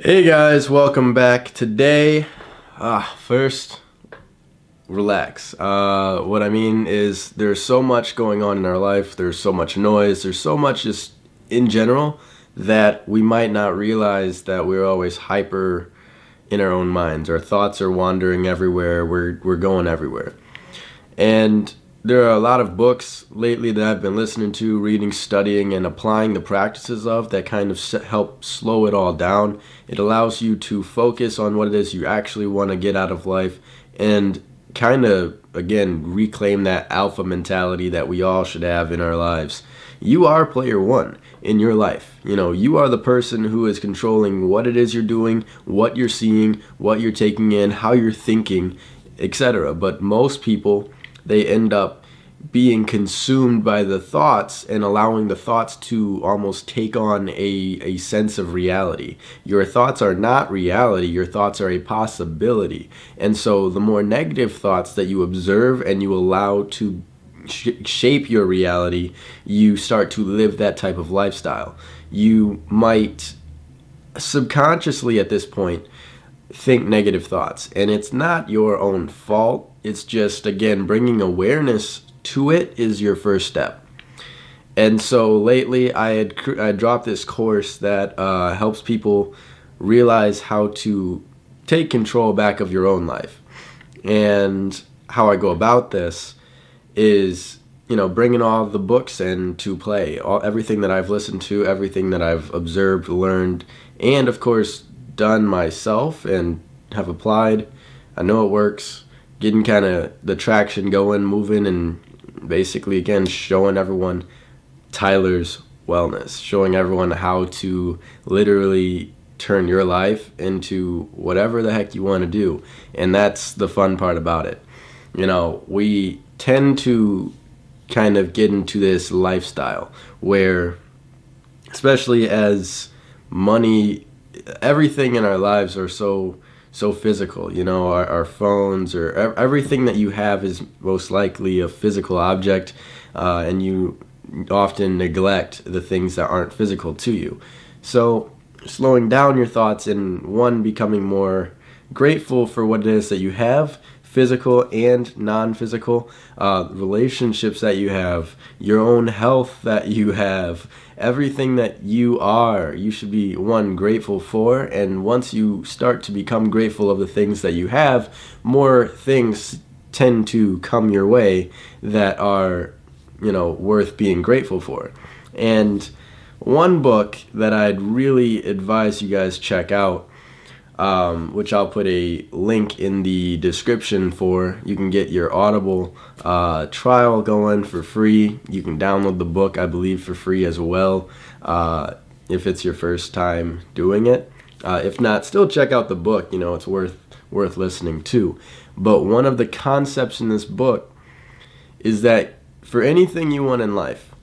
Hey guys, welcome back. Today, first, relax. What I mean is there's so much going on in our life, there's so much noise, there's so much just in general that we might not realize that we're always hyper in our own minds. Our thoughts are wandering everywhere, we're going everywhere. And there are a lot of books lately that I've been listening to, reading, studying, and applying the practices of that kind of help slow it all down. It allows you to focus on what it is you actually want to get out of life and kind of, again, reclaim that alpha mentality that we all should have in our lives. You are player one in your life. You are the person who is controlling what it is you're doing, what you're seeing, what you're taking in, how you're thinking, etc. But most people, they end up being consumed by the thoughts and allowing the thoughts to almost take on a sense of reality. Your thoughts are not reality, your thoughts are a possibility. And so the more negative thoughts that you observe and you allow to shape your reality, you start to live that type of lifestyle. You might subconsciously at this point think negative thoughts, and it's not your own fault. It's just, again, bringing awareness to it is your first step. And so lately I dropped this course that helps people realize how to take control back of your own life. And how I go about this is, bringing all the books into play, everything that I've listened to, everything that I've observed, learned, and of course done myself and have applied. I know it works. Getting kind of the traction going, moving, and basically, again, showing everyone Tyler's wellness, showing everyone how to literally turn your life into whatever the heck you want to do. And that's the fun part about it. We tend to kind of get into this lifestyle where, especially as money, everything in our lives are so physical. Our phones, or everything that you have is most likely a physical object, and you often neglect the things that aren't physical to you. So slowing down your thoughts and becoming more grateful for what it is that you have, physical and non-physical, relationships that you have, your own health that you have, everything that you are, you should be grateful for. And once you start to become grateful of the things that you have, more things tend to come your way that are worth being grateful for. And one book that I'd really advise you guys check out, which I'll put a link in the description for. You can get your Audible trial going for free. You can download the book, I believe, for free as well, if it's your first time doing it. If not, still check out the book. It's worth listening to. But one of the concepts in this book is that for anything you want in life,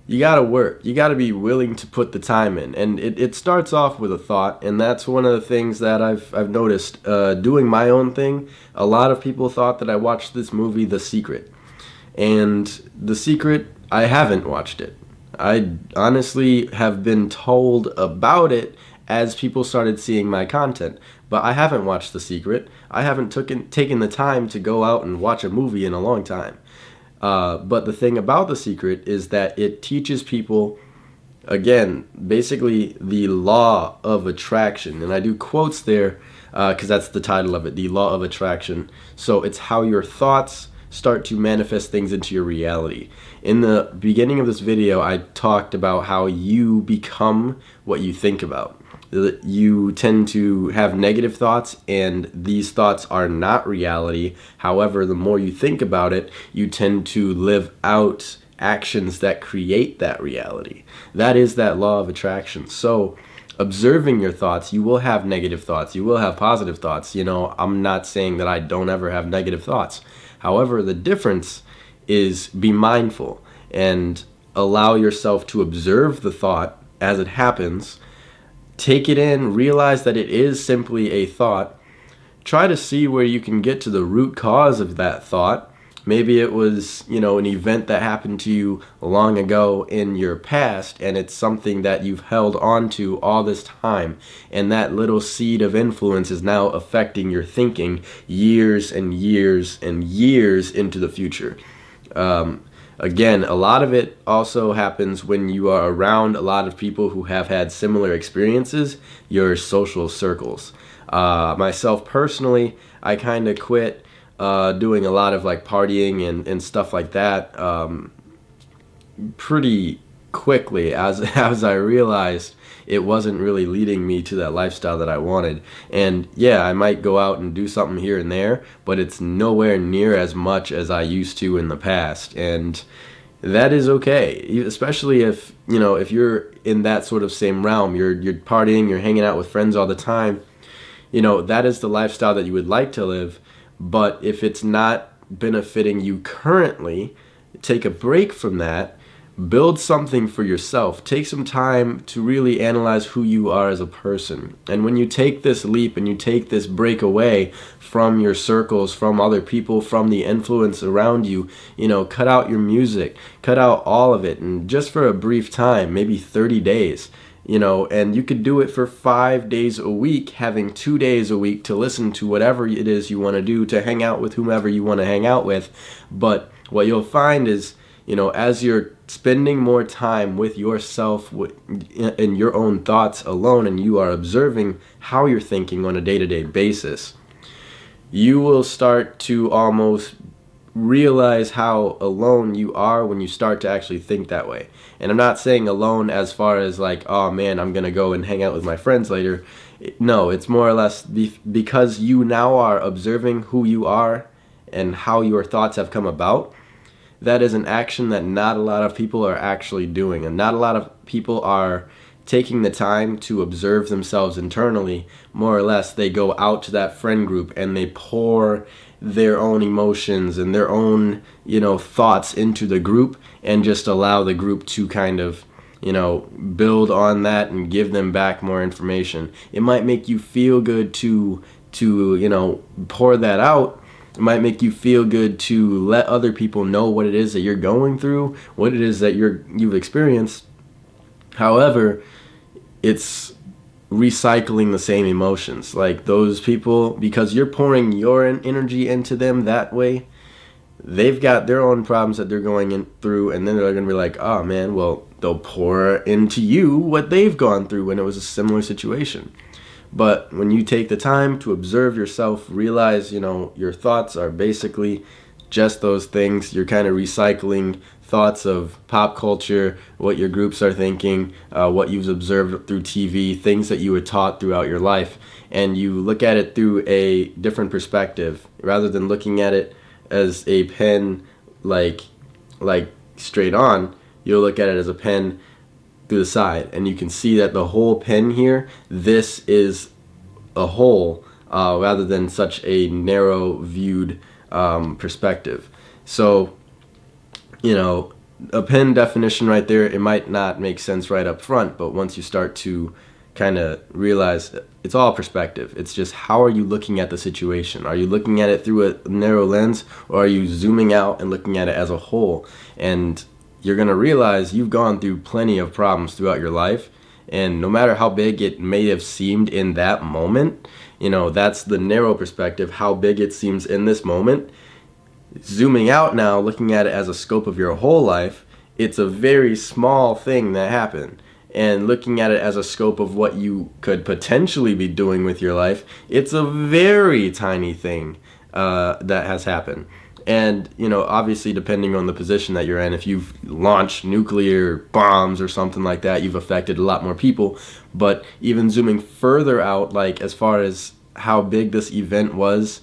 you gotta work. You gotta be willing to put the time in, and it starts off with a thought, and that's one of the things that I've noticed doing my own thing. A lot of people thought that I watched this movie, The Secret, and The Secret, I haven't watched it. I honestly have been told about it as people started seeing my content, but I haven't watched The Secret. I haven't taken the time to go out and watch a movie in a long time. But the thing about The Secret is that it teaches people, again, basically the law of attraction. And I do quotes there because that's the title of it, the law of attraction. So it's how your thoughts start to manifest things into your reality. In the beginning of this video, I talked about how you become what you think about. You tend to have negative thoughts, and these thoughts are not reality. However, the more you think about it, you tend to live out actions that create that reality. That is that law of attraction. So observing your thoughts, you will have negative thoughts, you will have positive thoughts. I'm not saying that I don't ever have negative thoughts. However, the difference is be mindful and allow yourself to observe the thought as it happens. Take it in, realize that it is simply a thought. Try to see where you can get to the root cause of that thought. Maybe it was, an event that happened to you long ago in your past, and it's something that you've held on to all this time. And that little seed of influence is now affecting your thinking years and years and years into the future. Again, a lot of it also happens when you are around a lot of people who have had similar experiences, your social circles. Myself personally, I kind of quit doing a lot of like partying and stuff like that pretty quickly as I realized it wasn't really leading me to that lifestyle that I wanted. And yeah, I might go out and do something here and there, but it's nowhere near as much as I used to in the past. And that is okay, especially if, if you're in that sort of same realm, you're partying, you're hanging out with friends all the time, that is the lifestyle that you would like to live. But if it's not benefiting you currently, take a break from that. Build something for yourself. Take some time to really analyze who you are as a person. And when you take this leap and you take this break away from your circles, from other people, from the influence around you, cut out your music, cut out all of it, and just for a brief time, maybe 30 days, and you could do it for 5 days a week, having 2 days a week to listen to whatever it is you want to do, to hang out with whomever you want to hang out with. But what you'll find is, as you're spending more time with yourself in your own thoughts alone, and you are observing how you're thinking on a day-to-day basis, you will start to almost realize how alone you are when you start to actually think that way. And I'm not saying alone as far as like, oh man, I'm gonna go and hang out with my friends later. No, it's more or less because you now are observing who you are and how your thoughts have come about. That is an action that not a lot of people are actually doing, and not a lot of people are taking the time to observe themselves internally. More or less, they go out to that friend group and they pour their own emotions and their own, thoughts into the group, and just allow the group to kind of, build on that and give them back more information. It might make you feel good to pour that out. It might make you feel good to let other people know what it is that you're going through, what it is that you've experienced. However, it's recycling the same emotions. Like those people, because you're pouring your energy into them that way, they've got their own problems that they're going through, and then they're going to be like, oh man, well, they'll pour into you what they've gone through when it was a similar situation. But when you take the time to observe yourself, realize, your thoughts are basically just those things. You're kind of recycling thoughts of pop culture, what your groups are thinking, what you've observed through TV, things that you were taught throughout your life. And you look at it through a different perspective, rather than looking at it as a pen, like straight on. You'll look at it as a pen through the side, and you can see that the whole pen here, this is a whole, rather than such a narrow viewed perspective. So, a pen definition right there, it might not make sense right up front, but once you start to kind of realize it's all perspective. It's just, how are you looking at the situation? Are you looking at it through a narrow lens, or are you zooming out and looking at it as a whole? And you're going to realize you've gone through plenty of problems throughout your life, and no matter how big it may have seemed in that moment, that's the narrow perspective, how big it seems in this moment. Zooming out now, looking at it as a scope of your whole life, it's a very small thing that happened. And looking at it as a scope of what you could potentially be doing with your life, it's a very tiny thing that has happened. And, obviously, depending on the position that you're in, if you've launched nuclear bombs or something like that, you've affected a lot more people. But even zooming further out, like as far as how big this event was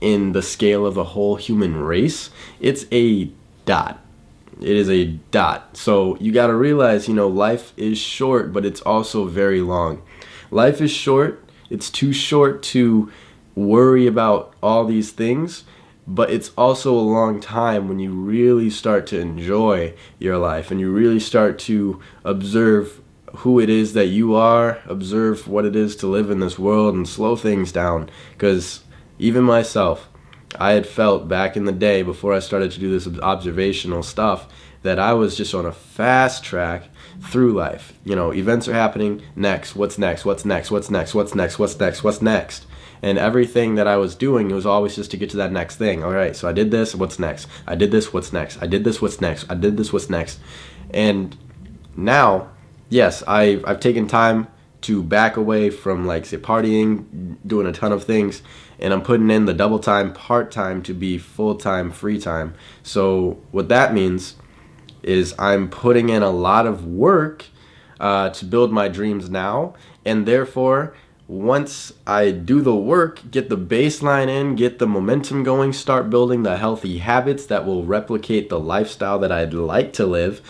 in the scale of the whole human race, it's a dot. It is a dot. So you got to realize, life is short, but it's also very long. Life is short. It's too short to worry about all these things. But it's also a long time when you really start to enjoy your life, and you really start to observe who it is that you are, observe what it is to live in this world, and slow things down. Because even myself, I had felt back in the day before I started to do this observational stuff that I was just on a fast track through life. You know, events are happening, next, what's next, what's next, what's next, what's next, what's next, what's next. And everything that I was doing was always just to get to that next thing. All right, so I did this, what's next? I did this, what's next? I did this, what's next? I did this, what's next? And now, yes, I've taken time to back away from, like, say, partying, doing a ton of things, and I'm putting in the double time, part time to be full time, free time. So what that means is I'm putting in a lot of work to build my dreams now, and therefore, once I do the work, get the baseline in, get the momentum going, start building the healthy habits that will replicate the lifestyle that I'd like to live,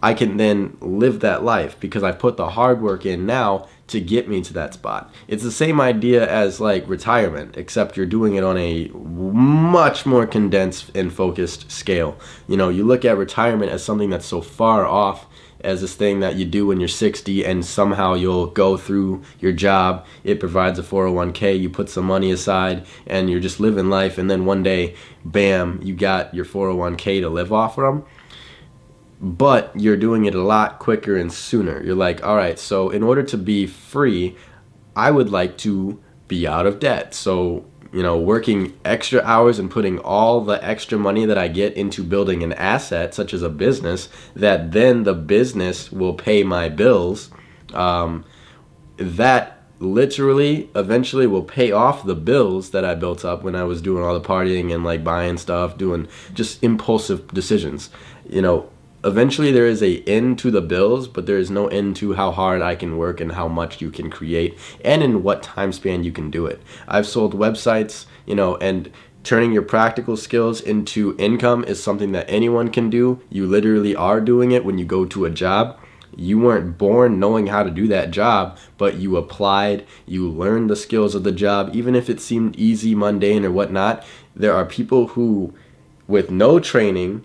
I can then live that life because I've put the hard work in now to get me to that spot. It's the same idea as like retirement, except you're doing it on a much more condensed and focused scale. You know, you look at retirement as something that's so far off as this thing that you do when you're 60 and somehow you'll go through your job. It provides a 401k, you put some money aside and you're just living life, and then one day, bam, you got your 401k to live off from. But you're doing it a lot quicker and sooner. You're like, all right, so in order to be free, I would like to be out of debt. So, you know, working extra hours and putting all the extra money that I get into building an asset, such as a business, that then the business will pay my bills, that literally eventually will pay off the bills that I built up when I was doing all the partying and like buying stuff, doing just impulsive decisions. You know, eventually there is a end to the bills, but there is no end to how hard I can work and how much you can create and in what time span you can do it. I've sold websites, you know, and turning your practical skills into income is something that anyone can do. You literally are doing it when you go to a job. You weren't born knowing how to do that job, but you applied, you learned the skills of the job, even if it seemed easy, mundane, or whatnot. There are people who, with no training,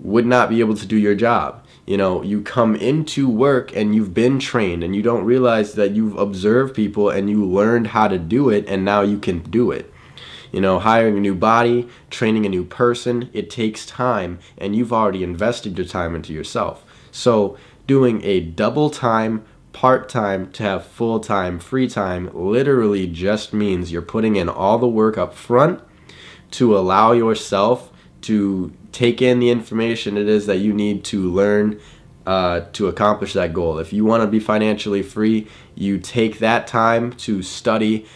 would not be able to do your job. You know, you come into work and you've been trained and you don't realize that you've observed people and you learned how to do it and now you can do it. You know, hiring a new body, training a new person, it takes time and you've already invested your time into yourself. So doing a double time, part time to have full time, free time literally just means you're putting in all the work up front to allow yourself to take in the information it is that you need to learn to accomplish that goal. If you want to be financially free, you take that time to study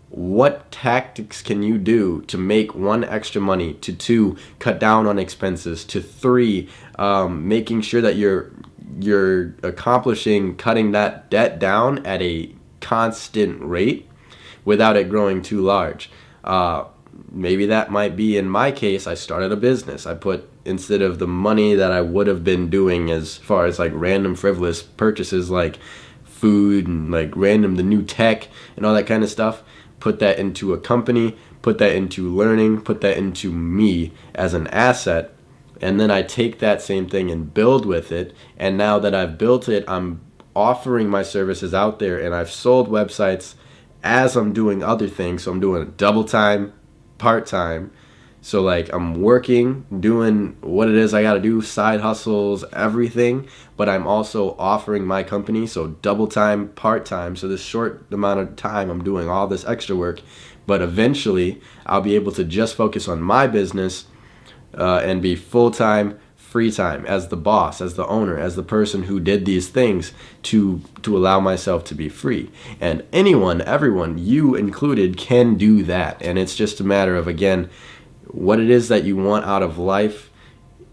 what tactics can you do to make one, extra money, to two, cut down on expenses, to three, making sure that you're accomplishing cutting that debt down at a constant rate without it growing too large. Maybe that might be, in my case, I started a business. I put, instead of the money that I would have been doing as far as like random frivolous purchases like food and like random the new tech and all that kind of stuff, put that into a company, put that into learning, put that into me as an asset. And then I take that same thing and build with it. And now that I've built it, I'm offering my services out there and I've sold websites as I'm doing other things. So I'm doing double time, part time. So like I'm working, doing what it is I got to do, side hustles, everything, but I'm also offering my company, so double time, part time. So this short amount of time I'm doing all this extra work, but eventually I'll be able to just focus on my business and be full time, free time as the boss, as the owner, as the person who did these things to allow myself to be free. And anyone, everyone, you included, can do that. And it's just a matter of, again, what it is that you want out of life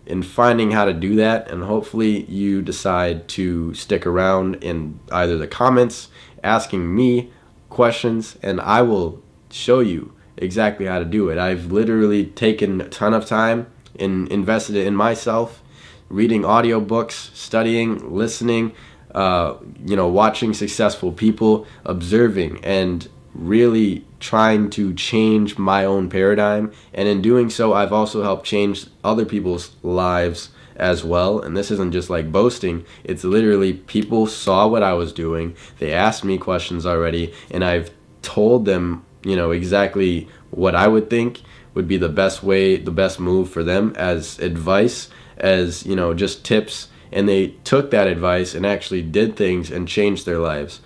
and finding how to do that. And hopefully you decide to stick around in either the comments, asking me questions, and I will show you exactly how to do it. I've literally taken a ton of time and invested it in myself, reading audiobooks, studying, listening, watching successful people, observing, and really trying to change my own paradigm. And in doing so, I've also helped change other people's lives as well. And this isn't just like boasting, it's literally people saw what I was doing, they asked me questions already, and I've told them, exactly what I would think would be the best way, the best move for them as advice, as, you know, just tips. And they took that advice and actually did things and changed their lives.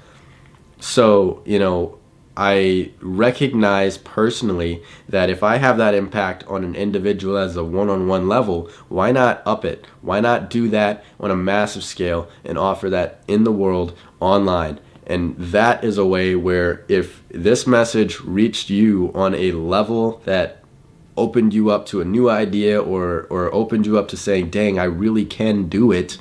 So, you know, I recognize personally that if I have that impact on an individual as a one-on-one level, why not up it? Why not do that on a massive scale and offer that in the world online? And that is a way where if this message reached you on a level that opened you up to a new idea, or opened you up to saying, dang, I really can do it,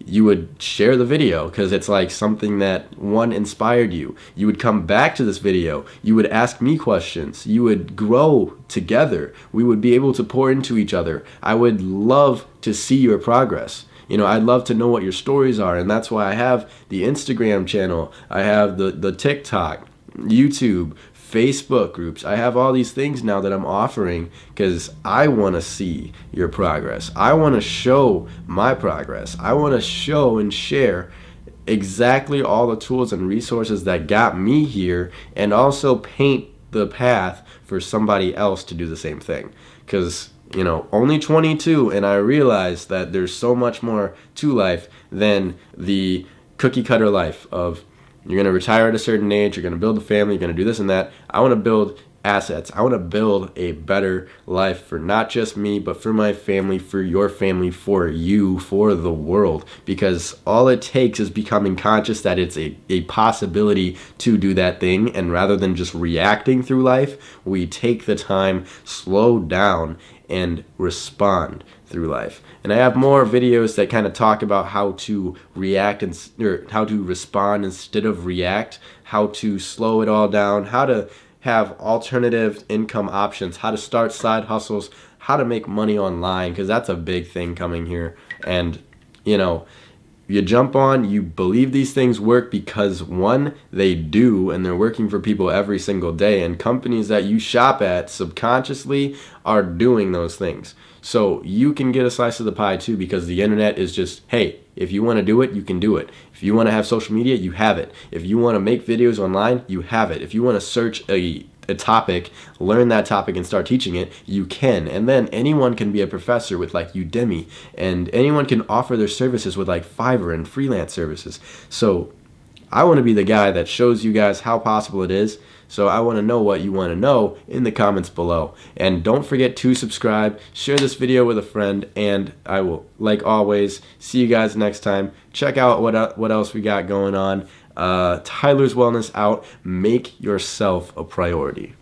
you would share the video because it's like something that one inspired you. You would come back to this video. You would ask me questions. You would grow together. We would be able to pour into each other. I would love to see your progress. You know, I'd love to know what your stories are, and that's why I have the Instagram channel. I have the TikTok, YouTube, Facebook groups. I have all these things now that I'm offering because I want to see your progress. I want to show my progress. I want to show and share exactly all the tools and resources that got me here, and also paint the path for somebody else to do the same thing. Because, you know, only 22, and I realize that there's so much more to life than the cookie cutter life of you're going to retire at a certain age, you're going to build a family, you're going to do this and that. I want to build assets. I want to build a better life for not just me, but for my family, for your family, for you, for the world. Because all it takes is becoming conscious that it's a possibility to do that thing. And rather than just reacting through life, we take the time, slow down, and respond through life. And I have more videos that kind of talk about how to react or how to respond instead of react, how to slow it all down, how to have alternative income options, how to start side hustles, how to make money online, because that's a big thing coming here. And, you know, you jump on, you believe these things work because, one, they do, and they're working for people every single day, and companies that you shop at subconsciously are doing those things. So you can get a slice of the pie too, because the internet is just, hey, if you want to do it, you can do it. If you want to have social media, you have it. If you want to make videos online, you have it. If you want to search a topic, learn that topic and start teaching it, you can. And then anyone can be a professor with like Udemy, and anyone can offer their services with like Fiverr and freelance services. So I want to be the guy that shows you guys how possible it is. So I want to know what you want to know in the comments below. And don't forget to subscribe, share this video with a friend, and I will, like always, see you guys next time. Check out what else we got going on. Tyler's Wellness out. Make yourself a priority.